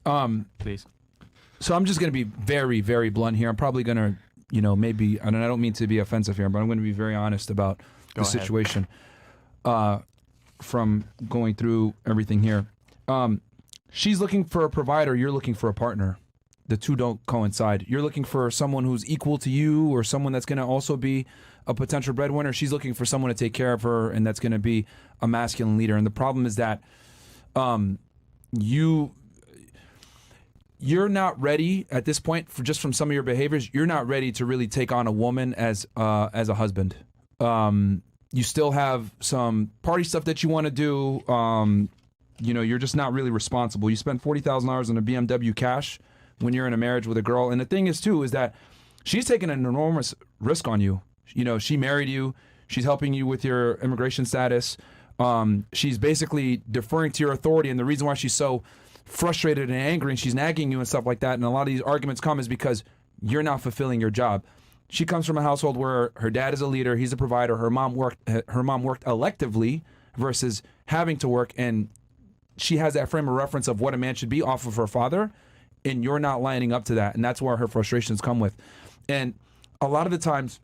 Please. So I'm just going to be very, very blunt here. I'm probably going to, maybe, and I don't mean to be offensive here, but I'm going to be very honest about the situation from going through everything here. She's looking for a provider. You're looking for a partner. The two don't coincide. You're looking for someone who's equal to you or someone that's going to also be a potential breadwinner. She's looking for someone to take care of her and that's going to be a masculine leader. And the problem is that you're not ready at this point just from some of your behaviors. You're not ready to really take on a woman as a husband. You still have some party stuff that you want to do. You're just not really responsible. You spend $40,000 on a BMW cash when you're in a marriage with a girl. And the thing is too, is that she's taking an enormous risk on you. She married you. She's helping you with your immigration status. She's basically deferring to your authority. And the reason why she's so frustrated and angry and she's nagging you and stuff like that, and a lot of these arguments come is because you're not fulfilling your job. She comes from a household where her dad is a leader, he's a provider, her mom worked electively versus having to work, and she has that frame of reference of what a man should be off of her father, and you're not lining up to that, and that's where her frustrations come with. And a lot of the times,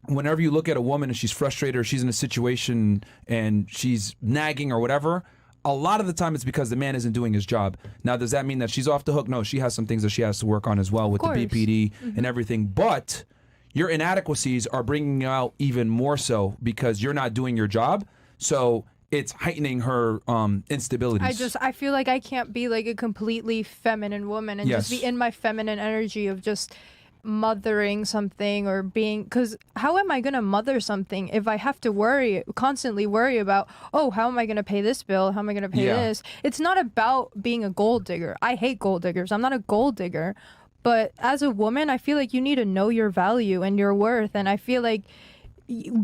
whenever you look at a woman and she's frustrated or she's in a situation and she's nagging or whatever, a lot of the time it's because the man isn't doing his job. Now, does that mean that she's off the hook? No, she has some things that she has to work on as well with the BPD and everything. But your inadequacies are bringing out even more so because you're not doing your job. So it's heightening her instabilities. I feel like I can't be like a completely feminine woman and just be in my feminine energy of just mothering something or being, because how am I gonna mother something if I have to constantly worry about, oh, how am I gonna pay this bill, how am I gonna pay this? It's not about being a gold digger. I hate gold diggers. I'm not a gold digger, but as a woman I feel like you need to know your value and your worth, and I feel like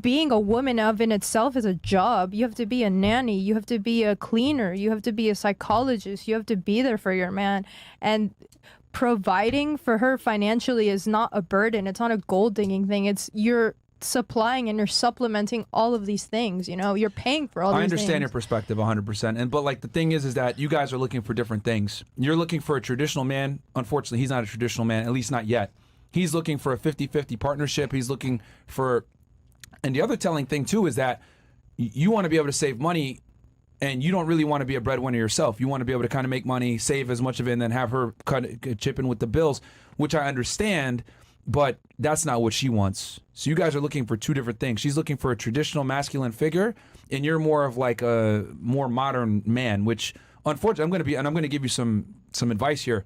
being a woman of in itself is a job. You have to be a nanny, you have to be a cleaner, you have to be a psychologist, you have to be there for your man, and providing for her financially is not a burden. It's not a gold digging thing. It's you're supplying and you're supplementing all of these things. You're paying for all these things. I understand your perspective 100%. But like the thing is that you guys are looking for different things. You're looking for a traditional man. Unfortunately, he's not a traditional man, at least not yet. He's looking for a 50-50 partnership. He's looking for, and the other telling thing too is that you want to be able to save money. And you don't really want to be a breadwinner yourself. You want to be able to kind of make money, save as much of it, and then have her chip in with the bills, which I understand, but that's not what she wants. So you guys are looking for two different things. She's looking for a traditional masculine figure, and you're more of like a more modern man, which unfortunately I'm going to give you some advice here.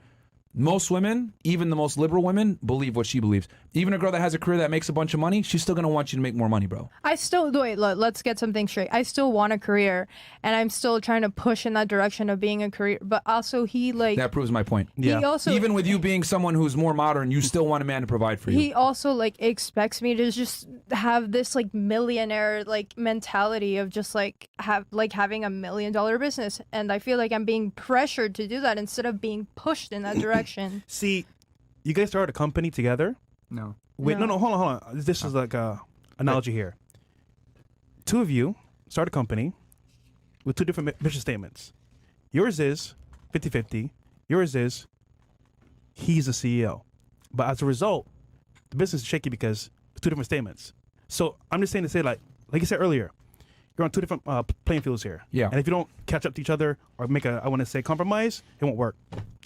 Most women, even the most liberal women, believe what she believes. Even a girl that has a career that makes a bunch of money, she's still going to want you to make more money, bro. Let's get something straight. I still want a career, and I'm still trying to push in that direction of being a career. But also that proves my point. Yeah. Even with you being someone who's more modern, you still want a man to provide for you. He also expects me to just have this millionaire mentality of just having $1 million business, and I feel like I'm being pressured to do that instead of being pushed in that direction. See, you guys started a company together? No. Wait, no, hold on. This is like a analogy here. Two of you start a company with two different mission statements. Yours is 50-50. Yours is he's the CEO. But as a result, the business is shaky because it's two different statements. So I'm just saying to say, like you said earlier, you're on two different playing fields here. Yeah. And if you don't catch up to each other or make compromise, it won't work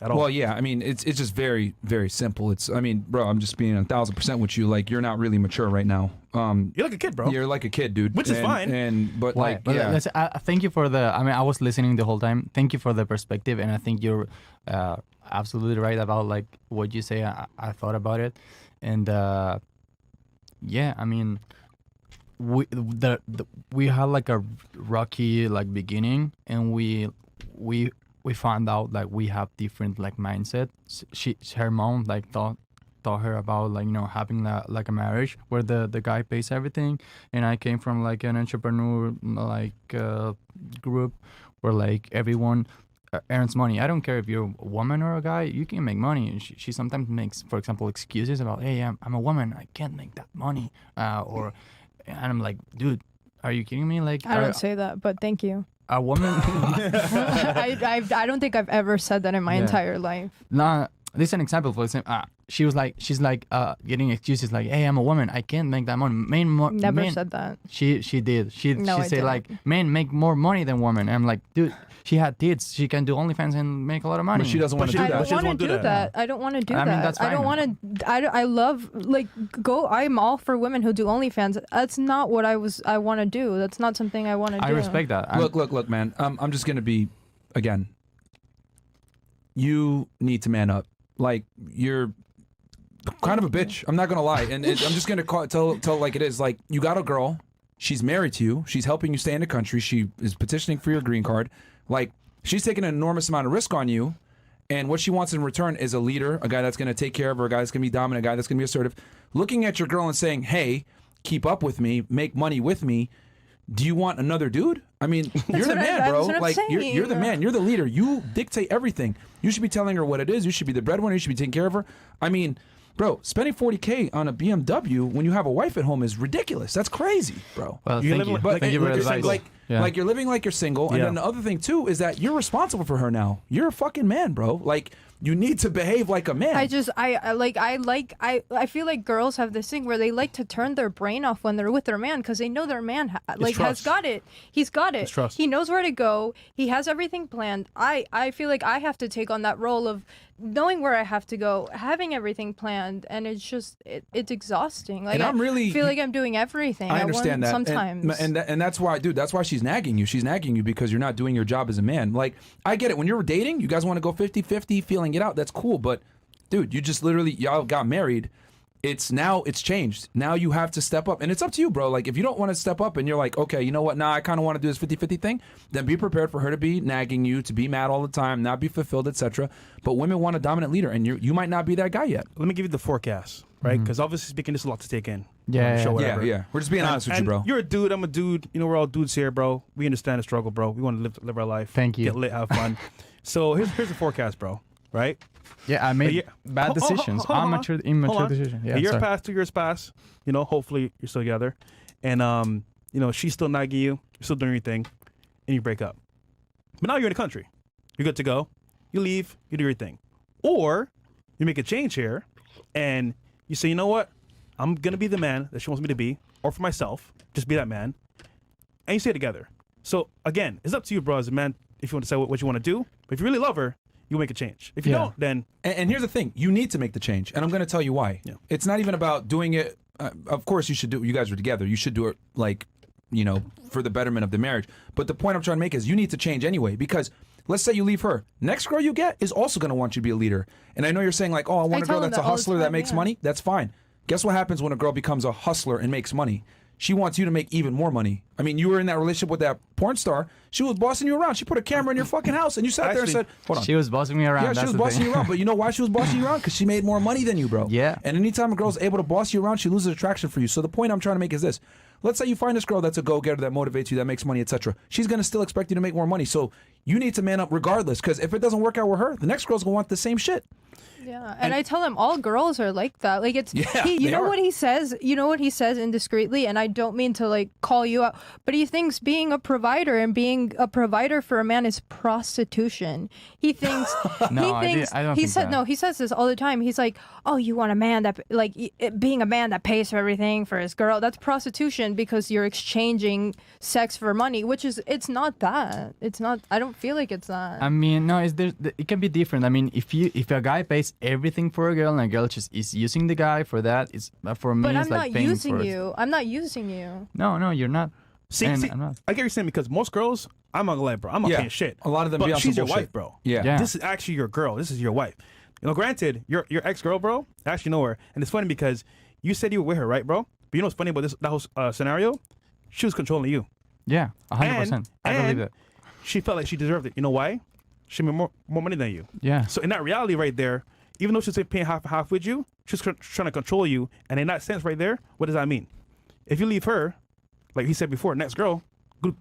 at all. Well, yeah. I mean, it's just very, very simple. Bro, I'm just being 1,000% with you. Like, you're not really mature right now. You're like a kid, bro. You're like a kid, dude. Which is fine. But thank you for I was listening the whole time. Thank you for the perspective, and I think you're absolutely right about what you say. I thought about it, and we had a rocky beginning, and we found out we have different mindset. Her mom taught her about having a marriage where the guy pays everything, and I came from an entrepreneur group where everyone earns money. I don't care if you're a woman or a guy, you can make money. And she sometimes makes, for example, excuses about, hey, I'm a woman, I can't make that money, and I'm like, dude, are you kidding me? I don't say that, but thank you. a woman. I don't think I've ever said that in my entire life. Nah, this is an example. For example, she's like getting excuses like, "Hey, I'm a woman. I can't make that money." Never said that. She did. She said didn't. like, "Men make more money than women." And I'm like, dude, she had kids. She can do OnlyFans and make a lot of money. But she doesn't want to do I that. don't want to do that. I don't want to do that. mean, that's I don't fine. want to. I love like go. I'm all for women who do OnlyFans. That's not what I want to do. That's not something I want to do. I respect that. Look, man. I'm just gonna be, again. You need to man up. Like, you're kind of a bitch. I'm not gonna lie, and I'm just gonna tell like it is. Like, you got a girl. She's married to you. She's helping you stay in the country. She is petitioning for your green card. Like, she's taking an enormous amount of risk on you, and what she wants in return is a leader, a guy that's gonna take care of her, a guy that's gonna be dominant, a guy that's gonna be assertive. Looking at your girl and saying, "Hey, keep up with me, make money with me." Do you want another dude? I mean, you're the man, bro. Like, you're the man. You're the leader. You dictate everything. You should be telling her what it is. You should be the breadwinner. You should be taking care of her. I mean, bro, spending $40K on a BMW when you have a wife at home is ridiculous. That's crazy, bro. well, thank you. Thank you for the advice. Like, you're living like you're single. And then the other thing, too, is that you're responsible for her now. You're a fucking man, bro. Like, you need to behave like a man. I feel like girls have this thing where they like to turn their brain off when they're with their man because they know their man has got it. He's got it. He knows where to go. He has everything planned. I feel like I have to take on that role of knowing where I have to go, having everything planned, and it's just it's exhausting. Like, and I feel like I'm doing everything. I understand that sometimes, and that's why, dude. That's why she's nagging you. She's nagging you because you're not doing your job as a man. Like, I get it. When you're dating, you guys want to go 50-50, feeling it out. That's cool. But, dude, you just literally y'all got married. It's changed. Now you have to step up, and it's up to you, bro. Like, if you don't want to step up and you're like, okay, you know what? Nah, I kind of want to do this 50-50 thing. Then be prepared for her to be nagging you, to be mad all the time, not be fulfilled, etc. But women want a dominant leader, and you might not be that guy yet. Let me give you the forecast, right? Because obviously speaking, there's a lot to take in. Yeah. We're just being honest with you, bro. You're a dude. I'm a dude. You know, we're all dudes here, bro. We understand the struggle, bro. We want to live our life. Thank you. Get lit, have fun. So here's the forecast, bro. Right? Yeah, I made bad decisions. Immature decisions. Yeah, a year passed, 2 years passed. You know, hopefully you're still together, and you know, she's still nagging you. You're still doing your thing, and you break up. But now you're in the country. You're good to go. You leave. You do your thing, or you make a change here, and you say, you know what? I'm gonna be the man that she wants me to be, or for myself, just be that man, and you stay together. So again, it's up to you, bro, as a man, if you want to decide what you want to do. But if you really love her, you make a change. If you don't, then... And here's the thing. You need to make the change. And I'm going to tell you why. Yeah. It's not even about doing it... of course, you should do... You guys are together. You should do it, like, you know, for the betterment of the marriage. But the point I'm trying to make is you need to change anyway. Because let's say you leave her. Next girl you get is also going to want you to be a leader. And I know you're saying, like, oh, I want a girl that's a hustler that makes money. That's fine. Guess what happens when a girl becomes a hustler and makes money? She wants you to make even more money. I mean, you were in that relationship with that porn star. She was bossing you around. She put a camera in your fucking house, and you sat there and said, hold on. She was bossing me around. Yeah, she was bossing you around. But you know why she was bossing you around? Because she made more money than you, bro. Yeah. And anytime a girl's able to boss you around, she loses attraction for you. So the point I'm trying to make is this. Let's say you find this girl that's a go-getter, that motivates you, that makes money, etc. She's going to still expect you to make more money. So you need to man up regardless, because if it doesn't work out with her, the next girl's going to want the same shit. Yeah, and I tell him all girls are like that. Like, it's you know what he says. You know what he says indiscreetly, and I don't mean to like call you out, but he thinks being a provider and being a provider for a man is prostitution. He thinks I don't he think said that. no. He says this all the time. He's like, oh, you want a man that like being a man that pays for everything for his girl. That's prostitution because you're exchanging sex for money, which is it's not that. It's not. I don't feel like it's that. I mean, no, it can be different. I mean, if a guy pays everything for a girl and a girl just is using the guy for that, it's for me. But it's I'm like not paying using for you. I'm not using you. No, you're not. See, I'm I not. get what you're saying, because most girls, I'm not gonna lie, bro. I'm not paying shit. A lot of them but be on she's some your bullshit. wife, bro. Yeah. This is actually your girl. This is your wife. You know, granted, your ex-girl, bro, I actually know her. And it's funny because you said you were with her, right, bro? But you know what's funny about that whole scenario? She was controlling you. Yeah, 100%. I believe it. She felt like she deserved it. You know why? She made more money than you. Yeah. So in that reality right there, even though she's paying half with you, she's trying to control you. And in that sense right there, what does that mean? If you leave her, like he said before, next girl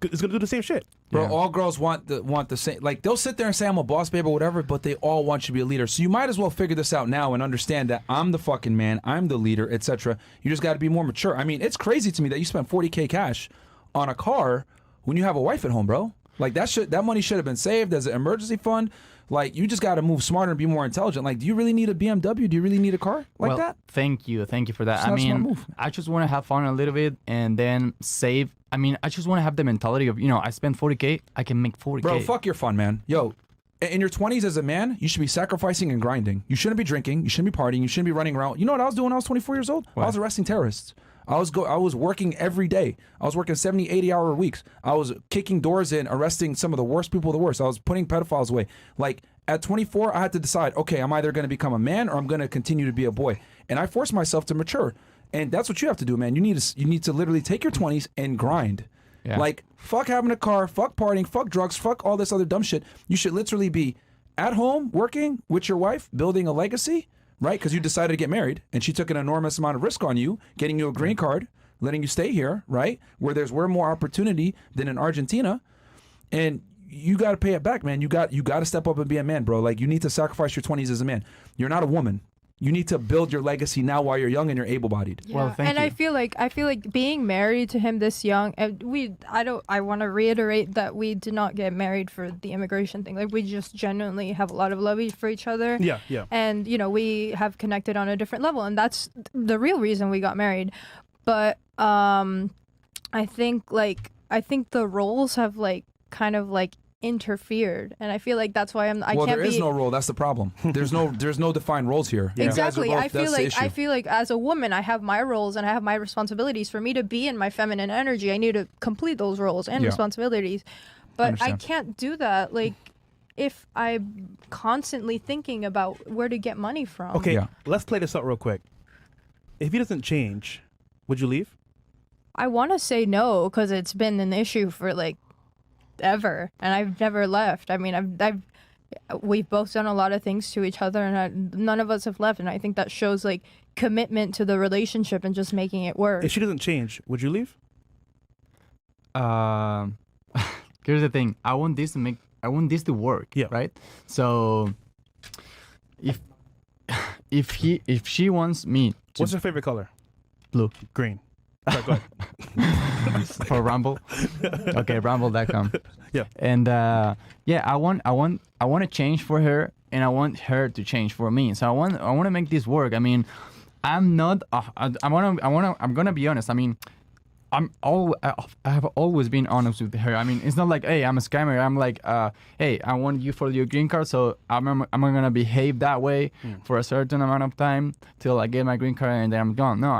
is gonna do the same shit. Bro, all girls want the same. Like, they'll sit there and say I'm a boss babe or whatever, but they all want you to be a leader. So you might as well figure this out now and understand that I'm the fucking man, I'm the leader, etc. You just got to be more mature. I mean, it's crazy to me that you spent $40K cash on a car when you have a wife at home, bro. Like that money should have been saved as an emergency fund. Like, you just got to move smarter and be more intelligent. Like, do you really need a BMW? Do you really need a car like that? Thank you for that. It's not a smart move. I just want to have fun a little bit and then save. I mean, I just want to have the mentality of, I spend 40K, I can make 40K. Bro, fuck your fun, man. Yo, in your 20s as a man, you should be sacrificing and grinding. You shouldn't be drinking. You shouldn't be partying. You shouldn't be running around. You know what I was doing when I was 24 years old? What? I was arresting terrorists. I was working every day. I was working 70, 80-hour weeks. I was kicking doors in, arresting some of the worst people of the worst. I was putting pedophiles away. Like, at 24, I had to decide, okay, I'm either going to become a man or I'm going to continue to be a boy. And I forced myself to mature. And that's what you have to do, man. You need to literally take your 20s and grind. Yeah. Like, fuck having a car, fuck partying, fuck drugs, fuck all this other dumb shit. You should literally be at home, working with your wife, building a legacy, right? Because you decided to get married, and she took an enormous amount of risk on you, getting you a green card, letting you stay here, right? Where there's more opportunity than in Argentina. And you got to pay it back, man. You got to step up and be a man, bro. Like, you need to sacrifice your 20s as a man. You're not a woman. You need to build your legacy now while you're young and you're able-bodied. Yeah. Well, thank you. I feel like being married to him this young, and I want to reiterate that we did not get married for the immigration thing. Like, we just genuinely have a lot of love for each other. Yeah, yeah. And we have connected on a different level, and that's the real reason we got married. But I think the roles have kind of interfered, and I feel like that's why there is no role. That's the problem. There's no defined roles here. Yeah. Exactly. I feel like as a woman, I have my roles and I have my responsibilities. For me to be in my feminine energy, I need to complete those roles and responsibilities. But I can't do that if I'm constantly thinking about where to get money from. Okay, let's play this out real quick. If he doesn't change, would you leave? I want to say no, because it's been an issue for ever, and I've never left. I mean, we've both done a lot of things to each other, and none of us have left, and I think that shows commitment to the relationship and just making it work. If she doesn't change, would you leave? Here's the thing. I want this to work. Yeah. Right. So, if she wants me to, what's your favorite color? Blue. Green. Sorry, go ahead. For Rumble. Okay, rumble.com. Yeah. And I want to change for her, and I want her to change for me. So I want to make this work. I mean, I'm gonna be honest. I mean, I have always been honest with her. I mean, it's not like, hey, I'm a scammer. I'm like, hey, I want you for your green card, so I'm gonna behave that way for a certain amount of time till I get my green card, and then I'm gone. No,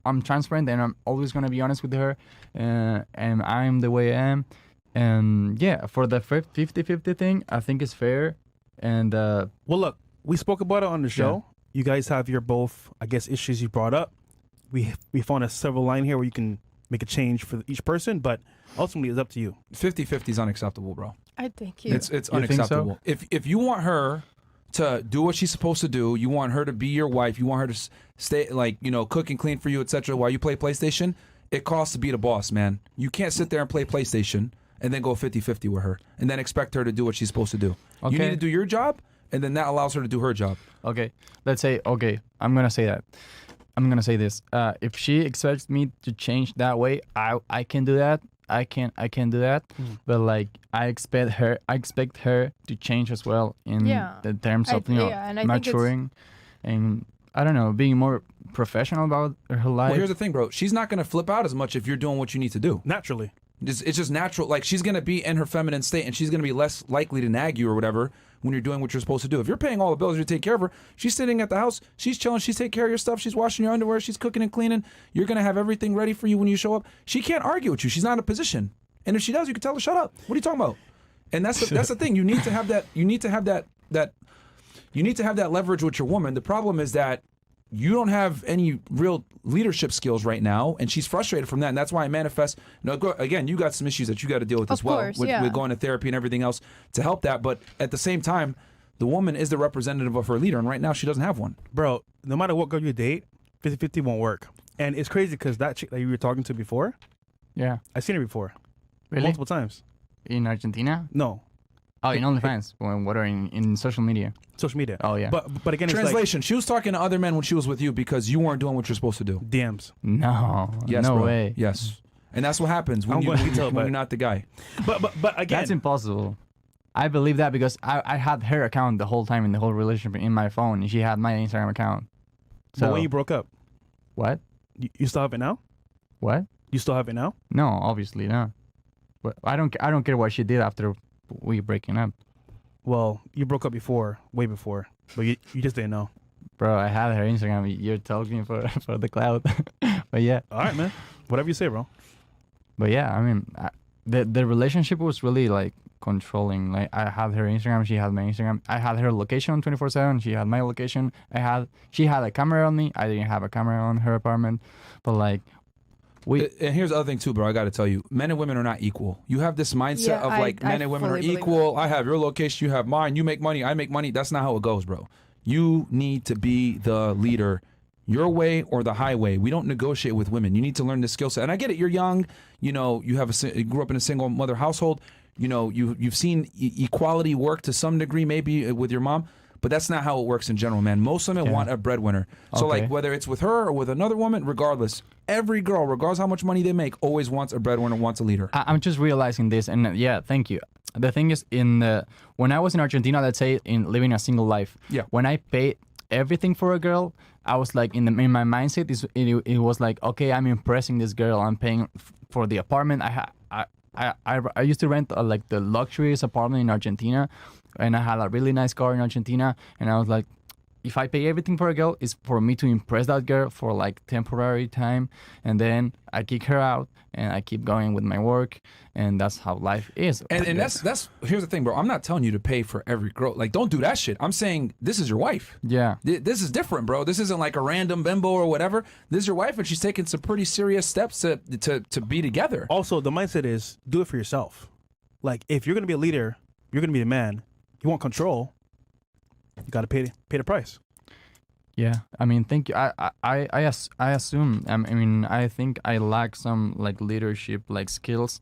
I'm transparent, and I'm always gonna be honest with her, and I'm the way I am. And for the 50-50 thing, I think it's fair. And well, look, we spoke about it on the show. Yeah. You guys have your both, I guess, issues you brought up. We found a several line here where you can make a change for each person, but ultimately it's up to you. 50-50 is unacceptable, bro. I think you. It's unacceptable. So? If you want her to do what she's supposed to do, you want her to be your wife, you want her to stay cook and clean for you, etc. while you play PlayStation, it costs to be the boss, man. You can't sit there and play PlayStation and then go 50-50 with her and then expect her to do what she's supposed to do. Okay. You need to do your job, and then that allows her to do her job. Okay. Let's say, I'm going to say that. I'm going to say this. If she expects me to change that way, I can do that. I can do that. But I expect her to change as well in the terms of maturing and I don't know, being more professional about her life. Well, here's the thing, bro. She's not going to flip out as much if you're doing what you need to do. Naturally. It's just natural. Like, she's going to be in her feminine state, and she's going to be less likely to nag you or whatever when you're doing what you're supposed to do. If you're paying all the bills, you take care of her. She's sitting at the house. She's chilling. She's taking care of your stuff. She's washing your underwear. She's cooking and cleaning. You're going to have everything ready for you when you show up. She can't argue with you. She's not in a position. And if she does, you can tell her, shut up. What are you talking about? And that's the thing. You need to have that. You need to have that leverage with your woman. The problem is that you don't have any real leadership skills right now, and she's frustrated from that, and that's why I manifest. Again, you got some issues that you got to deal with as well, with going to therapy and everything else to help that. But at the same time, the woman is the representative of her leader, and right now she doesn't have one. Bro, no matter what girl you date, 50-50 won't work. And it's crazy because that chick that you were talking to before, I've seen her before. Really? Multiple times. In Argentina? No. Oh, in OnlyFans. What are in social media? Social media. Oh, yeah. But again, translation. It's she was talking to other men when she was with you because you weren't doing what you're supposed to do. DMs. No. Yes, no bro. way. Yes. And that's what happens when, when you're not the guy. But again, that's impossible. I believe that because I had her account the whole time in the whole relationship in my phone, and she had my Instagram account. So but when you broke up, what? You still have it now? What? You still have it now? No, obviously not. But I don't care what she did after we breaking up. Well, you broke up before, way before, but you just didn't know. Bro, I had her Instagram. You're talking for the cloud. But yeah. All right, man. Whatever you say, bro. But yeah, I mean, the relationship was really like controlling. Like I had her Instagram, she had my Instagram. I had her location 24/7. She had my location. She had a camera on me. I didn't have a camera on her apartment. But like, and here's the other thing too, bro. I got to tell you, men and women are not equal. You have this mindset of like men and women are equal. I have your location, you have mine. You make money, I make money. That's not how it goes, bro. You need to be the leader, your way or the highway. We don't negotiate with women. You need to learn this skill set. And I get it. You're young. You know, you grew up in a single mother household. You know, you've seen equality work to some degree, maybe with your mom. But that's not how it works in general, man. Most women want a breadwinner. So, like, whether it's with her or with another woman, regardless, every girl, regardless how much money they make, always wants a breadwinner, wants a leader. I'm just realizing this, and yeah, thank you. The thing is, when I was in Argentina, let's say, in living a single life, when I paid everything for a girl, I was like, in my mindset, it was like, okay, I'm impressing this girl. I'm paying for the apartment. I used to rent like the luxurious apartment in Argentina, and I had a really nice car in Argentina, and I was like, if I pay everything for a girl, it's for me to impress that girl for like temporary time, and then I kick her out and I keep going with my work, and that's how life is. And that's here's the thing, bro. I'm not telling you to pay for every girl. Like, don't do that shit. I'm saying this is your wife. Yeah. This is different, bro. This isn't like a random bimbo or whatever. This is your wife, and she's taking some pretty serious steps to be together. Also, the mindset is do it for yourself. Like, if you're gonna be a leader, you're gonna be the man. You want control. You gotta pay the price. Yeah, I mean, thank you. I assume. I mean, I think I lack some like leadership like skills.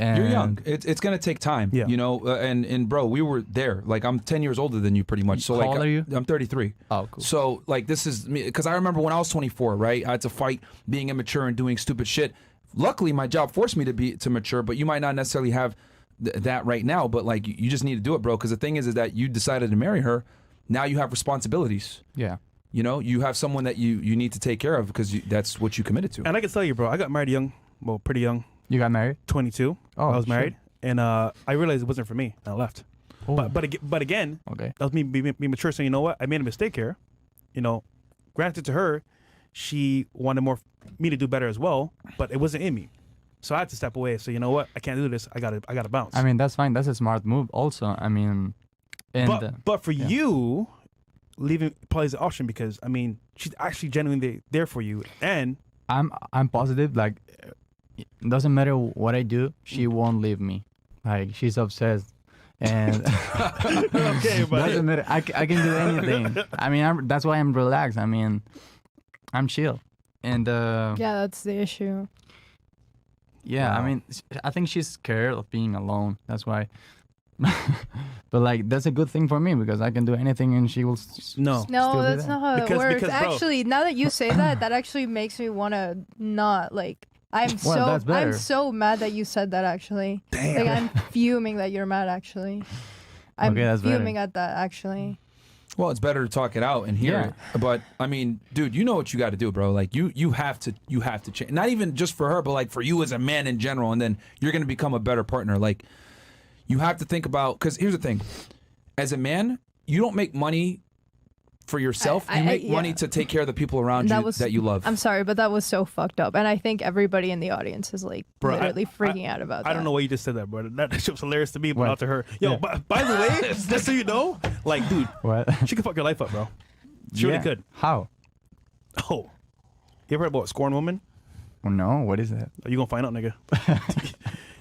And you're young. It's gonna take time. Yeah. You know. And bro, we were there. Like, I'm 10 years older than you, pretty much. So how old are you? I'm 33. Oh, cool. So like, this is me, because I remember when I was 24, right? I had to fight being immature and doing stupid shit. Luckily, my job forced me to mature, but you might not necessarily have that right now. But like, you just need to do it, bro. Because the thing is that you decided to marry her. Now you have responsibilities. Yeah. You know, you have someone that you need to take care of because that's what you committed to. And I can tell you, bro, I got married young. Well, pretty young. You got married? 22. Oh, I was married, and I realized it wasn't for me, and I left. Oh. But again, okay, that was me being mature, saying, you know what, I made a mistake here. You know, granted to her, she wanted me to do better as well, but it wasn't in me. So I had to step away. So you know what, I can't do this. I gotta bounce. I mean, that's fine. That's a smart move, also. I mean, but for you, leaving probably is an option because I mean, she's actually genuinely there for you, and I'm positive. Like, it doesn't matter what I do, she won't leave me. Like, she's obsessed, and okay, but doesn't matter. I can do anything. I mean, that's why I'm relaxed. I mean, I'm chill, and yeah, that's the issue. Yeah, wow. I mean, I think she's scared of being alone. That's why. But like, that's a good thing for me because I can do anything and she will no, that's not how it works. Because, actually, now that you say that actually makes me want to not like. I'm so mad that you said that. Actually, damn. Like, I'm fuming that you're mad. Actually, I'm fuming at that. Actually. Well, it's better to talk it out and hear it. But I mean, dude, you know what you got to do, bro. Like, you have to change. Not even just for her, but like for you as a man in general. And then you're gonna become a better partner. Like, you have to think about, because here's the thing, as a man, you don't make money for yourself. You make money to take care of the people around you that you love. I'm sorry, but that was so fucked up. And I think everybody in the audience is like literally freaking out about that. I don't know why you just said that, bro. That shit was hilarious to me, but not to her. Yo, by the way, just so you know, like, dude, she could fuck your life up, bro. She really could. How? Oh. You ever heard about Scorn Woman? Oh, no. What is that? You gonna find out, nigga.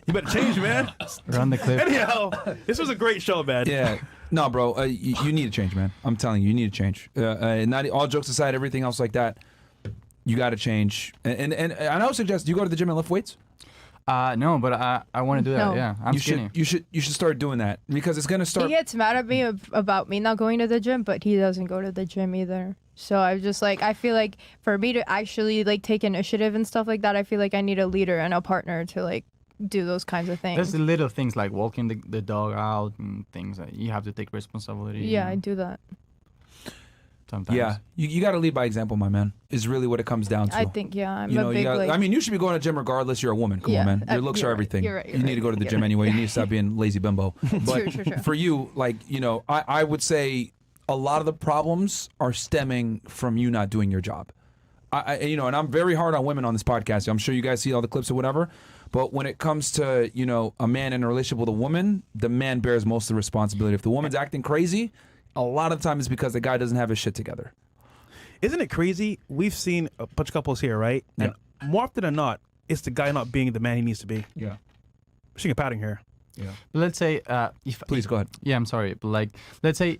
You better change, man. Run the clip. Anyhow, this was a great show, man. Yeah. No, bro, you need to change, man. I'm telling you, you need to change. Not all jokes aside, everything else like that, you got to change. And I would suggest, do you go to the gym and lift weights? No, but I want to do that. No. Yeah, I'm skinny. You should start doing that because it's gonna He start. gets mad at me about me not going to the gym, but he doesn't go to the gym either. So I'm just like, I feel like for me to actually like take initiative and stuff like that, I feel like I need a leader and a partner to like do those kinds of things. There's the little things like walking the dog out and things that you have to take responsibility. Yeah, I do that. Sometimes. Yeah, you got to lead by example, my man. Is really what it comes down to. I think I'm you a know, big like. I mean, you should be going to the gym regardless. You're a woman. Come on, man. Your looks you're are right, everything. you're right, you need to go to the gym anyway. You need to stop being lazy bimbo. But True. for you, like, you know, I would say a lot of the problems are stemming from you not doing your job. You know, and I'm very hard on women on this podcast. I'm sure you guys see all the clips or whatever. But when it comes to, you know, a man in a relationship with a woman, the man bears most of the responsibility. If the woman's acting crazy, a lot of the time it's because the guy doesn't have his shit together. Isn't it crazy? We've seen a bunch of couples here, right? And more often than not, it's the guy not being the man he needs to be. Yeah. We're seeing a pattern here. Yeah. Let's say if Please go ahead. Yeah, I'm sorry, but like let's say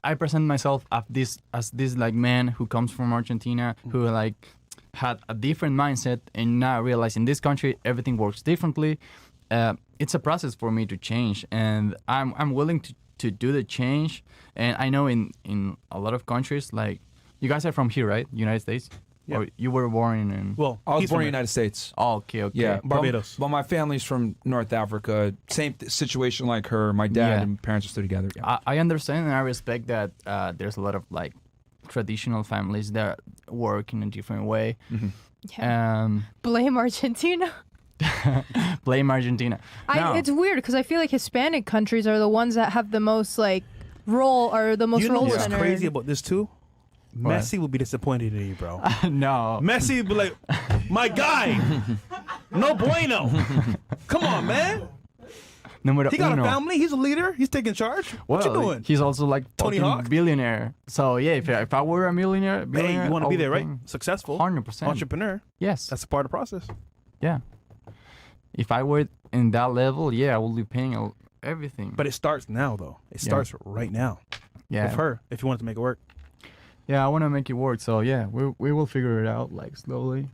I present myself as this like man who comes from Argentina who like had a different mindset and now realize in this country everything works differently. It's a process for me to change, and I'm willing to do the change. And I know in a lot of countries, like you guys are from here, right? United States. Yeah. Or you were born in. Well, I was he's born from in the United States. Oh, okay. Yeah, Barbados. But my family's from North Africa. Same situation like her. My dad Yeah. and parents are still together. Yeah. I understand and I respect that there's a lot of like traditional families that work in a different way. Yeah. Blame Argentina. Blame Argentina. No. It's weird because I feel like Hispanic countries are the ones that have the most like role or the most You know role what's centered. crazy about this too? What? Messi will be disappointed in you, bro. No. Messi will be like, my guy, no bueno. Come on, man. Numero He got uno. a family. He's a leader. He's taking charge. What you Well, doing? He's also like Tony fucking Hawk? billionaire. So yeah, if I were a millionaire, Hey, you want to be there, right? thing. Successful. 100%. Entrepreneur. Yes. That's a part of the process. Yeah. If I were in that level, yeah, I would be paying everything. But it starts now, though. It starts right now yeah, with her if you want to make it work. yeah, I want to make it work. So yeah, we will figure it out like slowly.